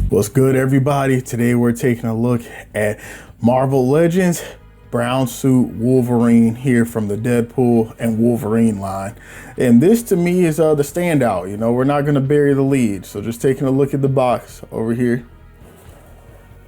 What's good, everybody? Today we're taking a look at Marvel Legends brown suit Wolverine here from the Deadpool and Wolverine line. And this to me is the standout. You know, we're not going to bury the lead. So just taking a look at the box over here.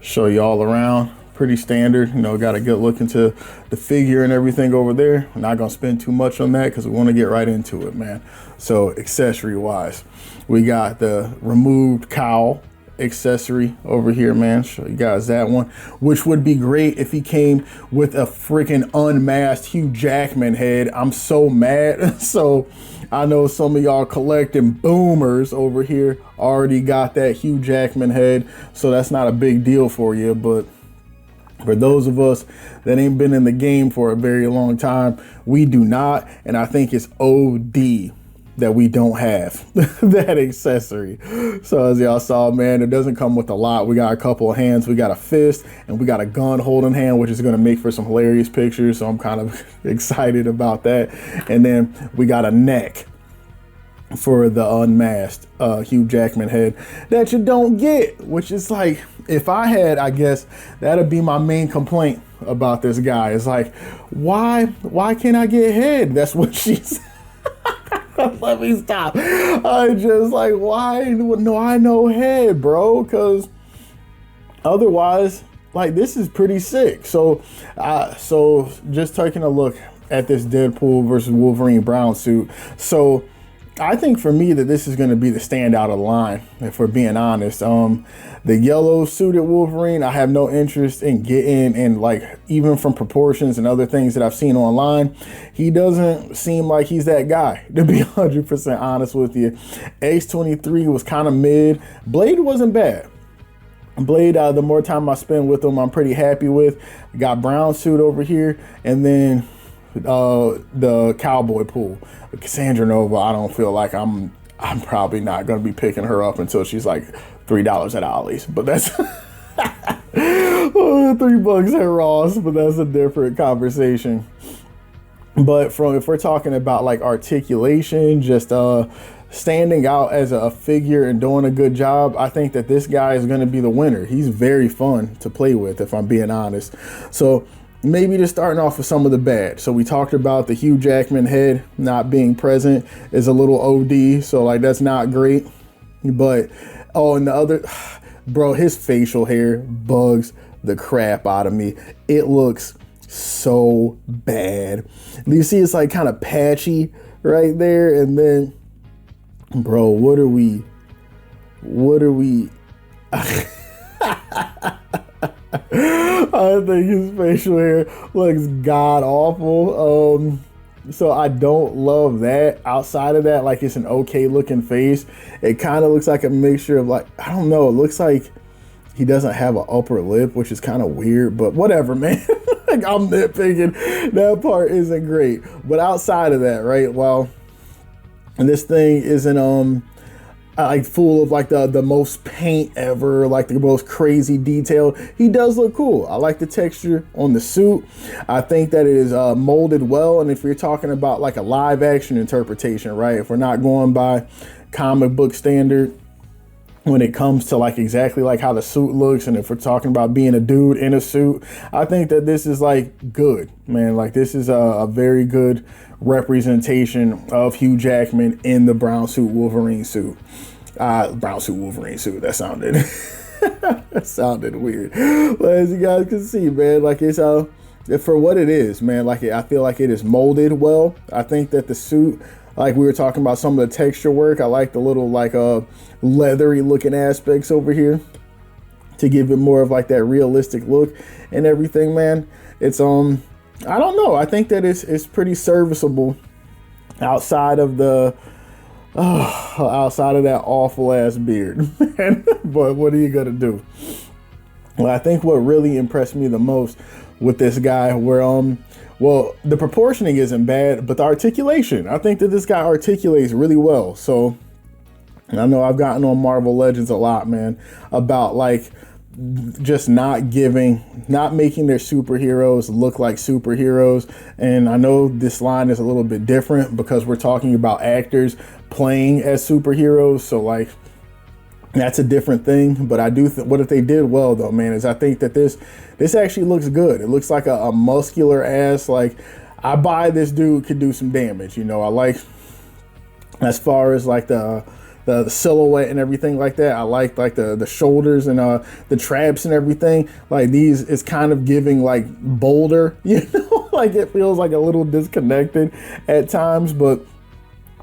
Show you all around. Pretty standard. You know, got a good look into the figure and everything over there. I'm not going to spend too much on that because we want to get right into it, man. So accessory wise, we got the removed cowl accessory over here, man. Show you guys that one, which would be great if he came with a freaking unmasked Hugh Jackman head. I'm so mad. So I know some of y'all collecting boomers over here already got that Hugh Jackman head, so that's not a big deal for you. But for those of us that ain't been in the game for a very long time, we do not, and I think it's OD that we don't have that accessory. So as y'all saw, man, it doesn't come with a lot. We got a couple of hands, we got a fist, and we got a gun holding hand, which is gonna make for some hilarious pictures. So I'm kind of excited about that. And then we got a neck for the unmasked Hugh Jackman head that you don't get, which is like, if I had, I guess that'd be my main complaint about this guy. It's like, why can't I get head? That's what she said. Let me stop. I just like, why no I know head, bro? Because otherwise, like, this is pretty sick. So just taking a look at this Deadpool versus Wolverine brown suit. So I think for me that this is going to be the standout of the line, if we're being honest. The yellow suited Wolverine, I have no interest in getting, and like, even from proportions and other things that I've seen online, he doesn't seem like he's that guy, to be 100% honest with you. X-23 was kind of mid. Blade wasn't bad. Blade, the more time I spend with him, I'm pretty happy with. Got brown suit over here, and then the cowboy pool. Cassandra Nova, I don't feel like I'm probably not going to be picking her up until she's like $3 at Ollie's, but that's $3 at Ross, but that's a different conversation. But if we're talking about like articulation, just standing out as a figure and doing a good job, I think that this guy is going to be the winner. He's very fun to play with, if I'm being honest. So maybe just starting off with some of the bad. So we talked about the Hugh Jackman head not being present is a little OD. So like, that's not great. But, oh, and the other, bro, his facial hair bugs the crap out of me. It looks so bad. You see it's like kind of patchy right there. And then, bro, what are we? I think his facial hair looks god awful. So I don't love that. Outside of that, like, it's an okay looking face. It kind of looks like a mixture of, like, I don't know, it looks like he doesn't have an upper lip, which is kind of weird, but whatever, man. Like, I'm nitpicking. That part isn't great. But outside of that, right, well, and this thing isn't like full of like the most paint ever, like the most crazy detail. He does look cool. I like the texture on the suit. I think that it is molded well. And if you're talking about like a live action interpretation, right, if we're not going by comic book standard when it comes to like exactly like how the suit looks, and if we're talking about being a dude in a suit, I think that this is like good, man. Like, this is a very good representation of Hugh Jackman in the brown suit Wolverine suit. Brown suit Wolverine suit, that sounded that sounded weird. But as you guys can see, man, like, it's for what it is, man. Like, I feel like it is molded well. I think that the suit, like we were talking about some of the texture work, I like the little like leathery looking aspects over here to give it more of like that realistic look and everything, man. It's I don't know. I think that it's pretty serviceable outside of the outside of that awful ass beard, man. But what are you gonna do? Well, I think what really impressed me the most with this guy well, the proportioning isn't bad, but the articulation, I think that this guy articulates really well. So I know I've gotten on Marvel Legends a lot, man, about like just not making their superheroes look like superheroes. And I know this line is a little bit different because we're talking about actors playing as superheroes. So like, That's a different thing, but I do what if they did well though, man, is I think that this actually looks good. It looks like a muscular ass. Like, I buy this dude could do some damage. You know, I like, as far as like the silhouette and everything like that. I like the shoulders and the traps and everything. Like, these is kind of giving like Boulder, you know, like it feels like a little disconnected at times, but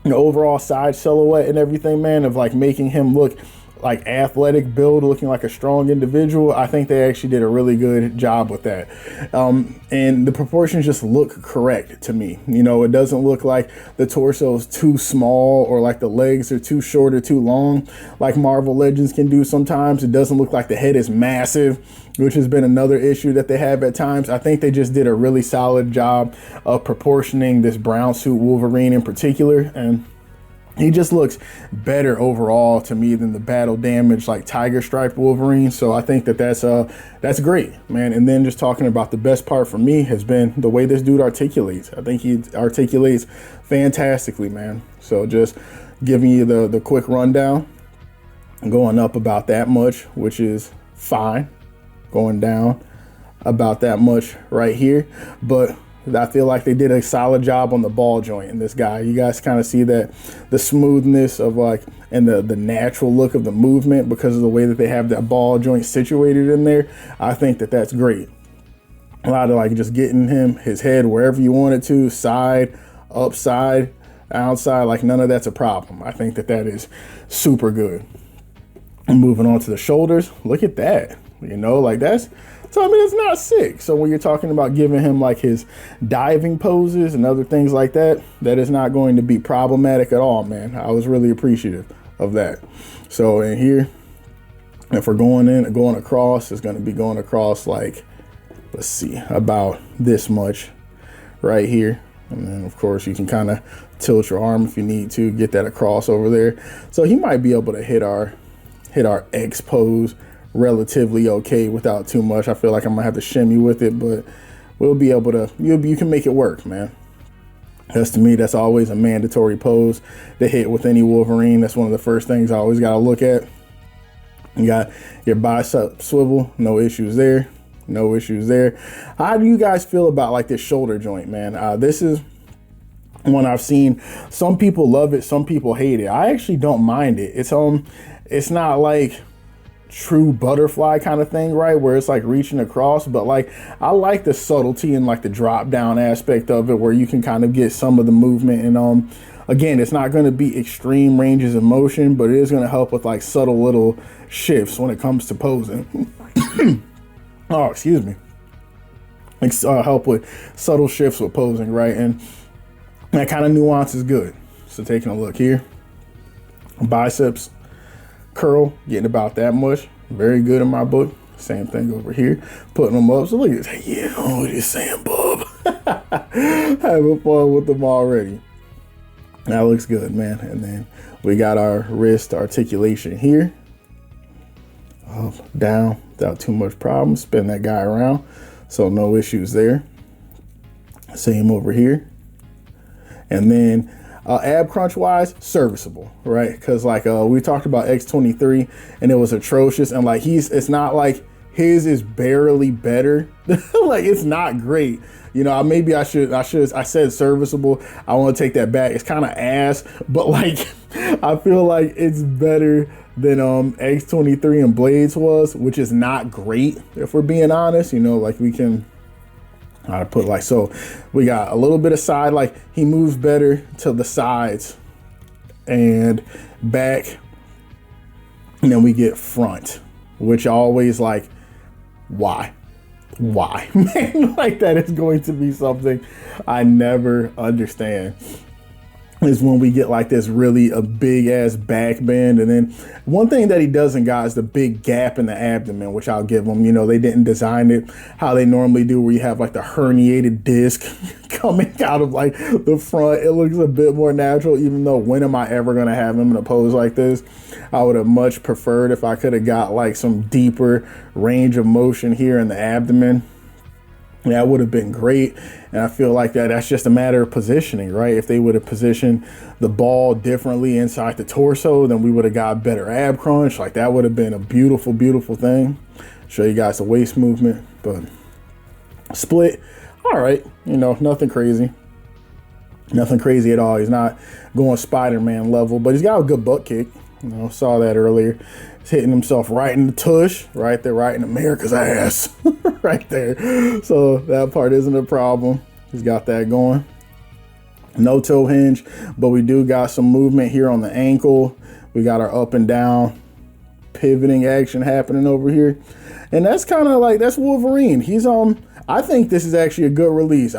the overall side silhouette and everything, man, of like making him look like athletic build, looking like a strong individual. I think they actually did a really good job with that. And the proportions just look correct to me. You know, it doesn't look like the torso is too small or like the legs are too short or too long like Marvel Legends can do sometimes. It doesn't look like the head is massive, which has been another issue that they have at times. I think they just did a really solid job of proportioning this brown suit Wolverine in particular, and he just looks better overall to me than the battle damage like tiger stripe Wolverine. So I think that that's great, man. And then just talking about the best part for me has been the way this dude articulates. I think he articulates fantastically, man. So just giving you the quick rundown, going up about that much, which is fine, going down about that much right here, but I feel like they did a solid job on the ball joint in this guy. You guys kind of see that the smoothness of like, and the natural look of the movement because of the way that they have that ball joint situated in there. I think that that's great. A lot of like just getting him, his head wherever you want it to, side, upside, outside, like none of that's a problem. I think that that is super good. And moving on to the shoulders, look at that. You know, like that's, so I mean, it's not sick. So when you're talking about giving him like his diving poses and other things like that, that is not going to be problematic at all, man. I was really appreciative of that. So in here, if we're going in and going across, it's going to be going across like, let's see, about this much right here. And then of course you can kind of tilt your arm if you need to get that across over there. So he might be able to hit our X pose relatively okay without too much. I feel like I'm gonna have to shimmy with it, but we'll be able to, you can make it work, man. That's, to me, that's always a mandatory pose to hit with any Wolverine. That's one of the first things I always gotta look at. You got your bicep swivel, no issues there, no issues there. How do you guys feel about like this shoulder joint, man? This is one I've seen, some people love it, some people hate it. I actually don't mind it. It's not like true butterfly kind of thing, right, where it's like reaching across, but like I like the subtlety and like the drop down aspect of it where you can kind of get some of the movement. And again, it's not going to be extreme ranges of motion, but it is going to help with like subtle little shifts when it comes to posing. Oh, excuse me. Help with subtle shifts with posing, right? And that kind of nuance is good. So taking a look here, biceps curl, getting about that much. Very good in my book. Same thing over here, putting them up. So look at this. Yeah, what you saying, bub? Having fun with them already. That looks good, man. And then we got our wrist articulation here. Up, down, without too much problem. Spin that guy around. So no issues there. Same over here. And then ab crunch wise, serviceable, right? Because like we talked about X23 and it was atrocious, and like it's not like his is barely better. Like it's not great, you know. Maybe I said serviceable. I want to take that back. It's kind of ass, but like I feel like it's better than X23 and Blades was, which is not great if we're being honest. You know, like we can, how to put it, like, so we got a little bit of side, like he moves better to the sides and back, and then we get front, which always like, why man, like that is going to be something I never understand, is when we get like this really a big ass back bend. And then one thing that he doesn't got is the big gap in the abdomen, which I'll give him. You know, they didn't design it how they normally do, where you have like the herniated disc coming out of like the front. It looks a bit more natural, even though when am I ever going to have him in a pose like this? I would have much preferred if I could have got like some deeper range of motion here in the abdomen. That would have been great. And I feel like that's just a matter of positioning, right? If they would have positioned the ball differently inside the torso, then we would have got better ab crunch. Like, that would have been a beautiful, beautiful thing. Show you guys the waist movement, but split, all right, you know, nothing crazy. Nothing crazy at all. He's not going Spider-Man level, but he's got a good butt kick. You know, saw that earlier. He's hitting himself right in the tush, right there, right in America's ass, right there. So that part isn't a problem. He's got that going. No toe hinge, but we do got some movement here on the ankle. We got our up and down pivoting action happening over here. And that's kind of like, that's Wolverine. He's I think this is actually a good release.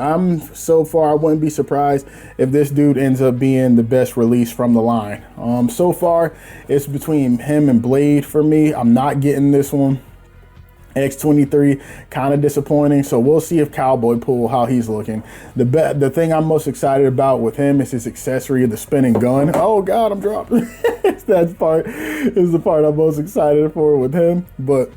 So far, I wouldn't be surprised if this dude ends up being the best release from the line. So far, it's between him and Blade for me. I'm not getting this one. X23, kind of disappointing. So we'll see if Cowboy Pool, how he's looking. The thing I'm most excited about with him is his accessory, the spinning gun. Oh God, I'm dropping. That part is the part I'm most excited for with him. But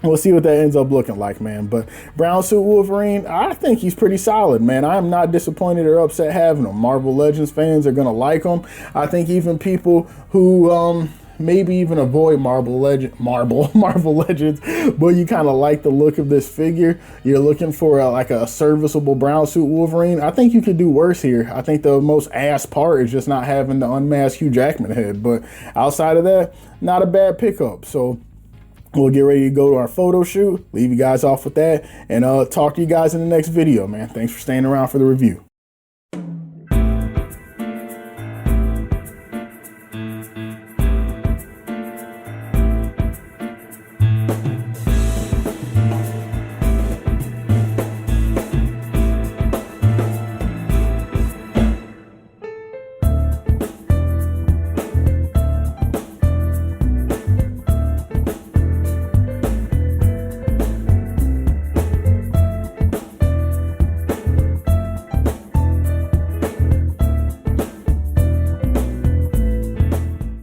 we'll see what that ends up looking like, man. But brown suit Wolverine, I think he's pretty solid, man. I am not disappointed or upset having him. Marvel Legends fans are gonna like him. I think even people who maybe even avoid Marvel Legends, but you kind of like the look of this figure, you're looking for like a serviceable brown suit Wolverine, I think you could do worse here. I think the most ass part is just not having the unmasked Hugh Jackman head, but outside of that, not a bad pickup. So we'll get ready to go to our photo shoot, leave you guys off with that, and talk to you guys in the next video, man. Thanks for staying around for the review.